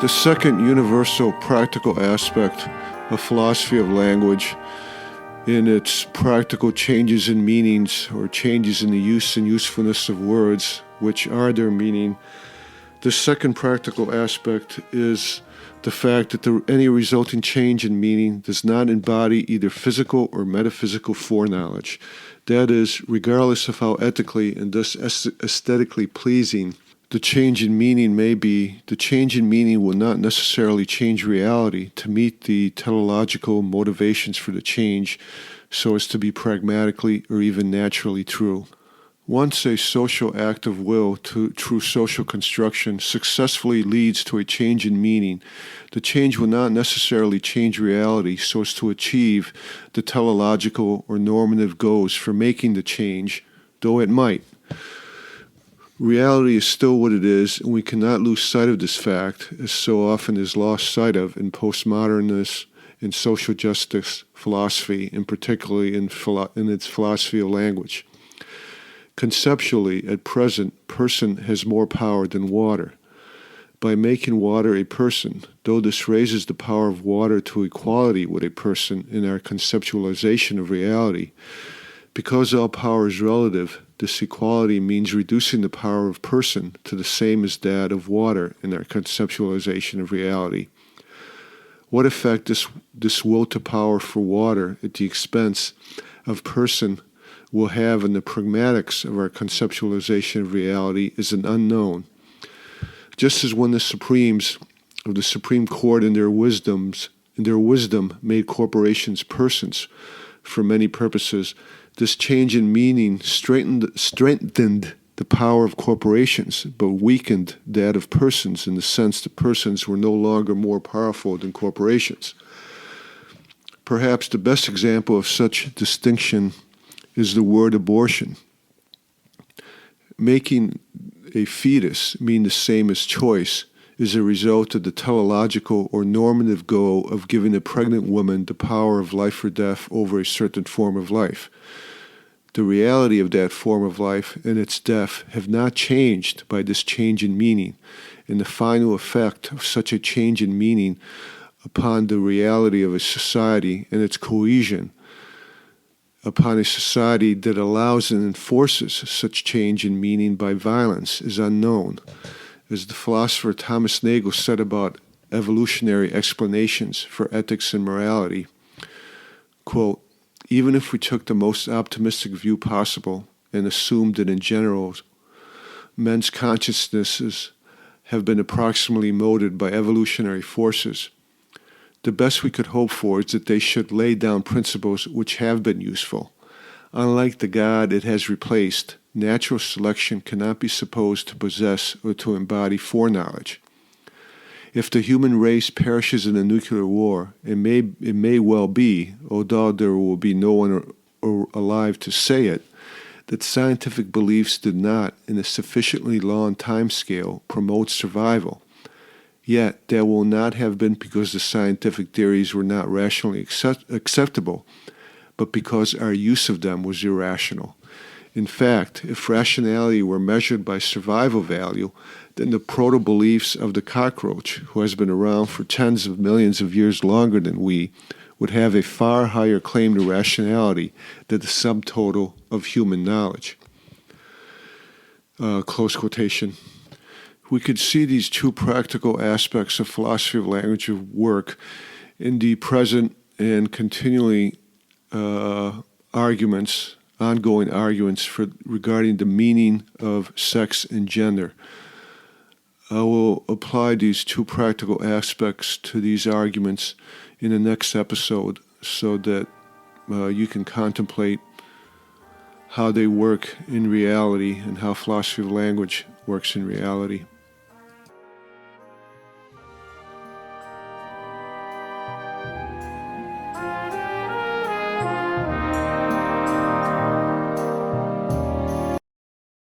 The second universal practical aspect of philosophy of language in its practical changes in meanings or changes in the use and usefulness of words, which are their meaning. The second practical aspect is the fact that any resulting change in meaning does not embody either physical or metaphysical foreknowledge. That is, regardless of how ethically and thus aesthetically pleasing the change in meaning may be, the change in meaning will not necessarily change reality to meet the teleological motivations for the change so as to be pragmatically or even naturally true. Once a social act of will through social construction successfully leads to a change in meaning, the change will not necessarily change reality so as to achieve the teleological or normative goals for making the change, though it might. Reality is still what it is, and we cannot lose sight of this fact, as so often is lost sight of in postmodernist and social justice philosophy, and particularly in its philosophy of language. Conceptually, at present, person has more power than water. By making water a person, though this raises the power of water to equality with a person in our conceptualization of reality, because all power is relative, this equality means reducing the power of person to the same as that of water in our conceptualization of reality. What effect this will to power for water at the expense of person will have on the pragmatics of our conceptualization of reality is an unknown. Just as when the Supremes of the Supreme Court in their wisdom made corporations persons for many purposes, this change in meaning strengthened the power of corporations, but weakened that of persons in the sense that persons were no longer more powerful than corporations. Perhaps the best example of such distinction is the word abortion. Making a fetus mean the same as choice is a result of the teleological or normative goal of giving a pregnant woman the power of life or death over a certain form of life. The reality of that form of life and its death have not changed by this change in meaning, and the final effect of such a change in meaning upon the reality of a society and its cohesion, upon a society that allows and enforces such change in meaning by violence, is unknown. As the philosopher Thomas Nagel said about evolutionary explanations for ethics and morality, quote, even if we took the most optimistic view possible and assumed that in general men's consciousnesses have been approximately molded by evolutionary forces, the best we could hope for is that they should lay down principles which have been useful. Unlike the God it has replaced, natural selection cannot be supposed to possess or to embody foreknowledge. If the human race perishes in a nuclear war, it may well be, although there will be no one alive to say it, that scientific beliefs did not, in a sufficiently long time scale, promote survival. Yet that will not have been because the scientific theories were not rationally acceptable, but because our use of them was irrational. In fact, if rationality were measured by survival value, then the proto-beliefs of the cockroach, who has been around for tens of millions of years longer than we, would have a far higher claim to rationality than the sum total of human knowledge. Close quotation. We could see these two practical aspects of philosophy of language of work in the present and continually ongoing arguments regarding the meaning of sex and gender. I will apply these two practical aspects to these arguments in the next episode so that you can contemplate how they work in reality and how philosophy of language works in reality.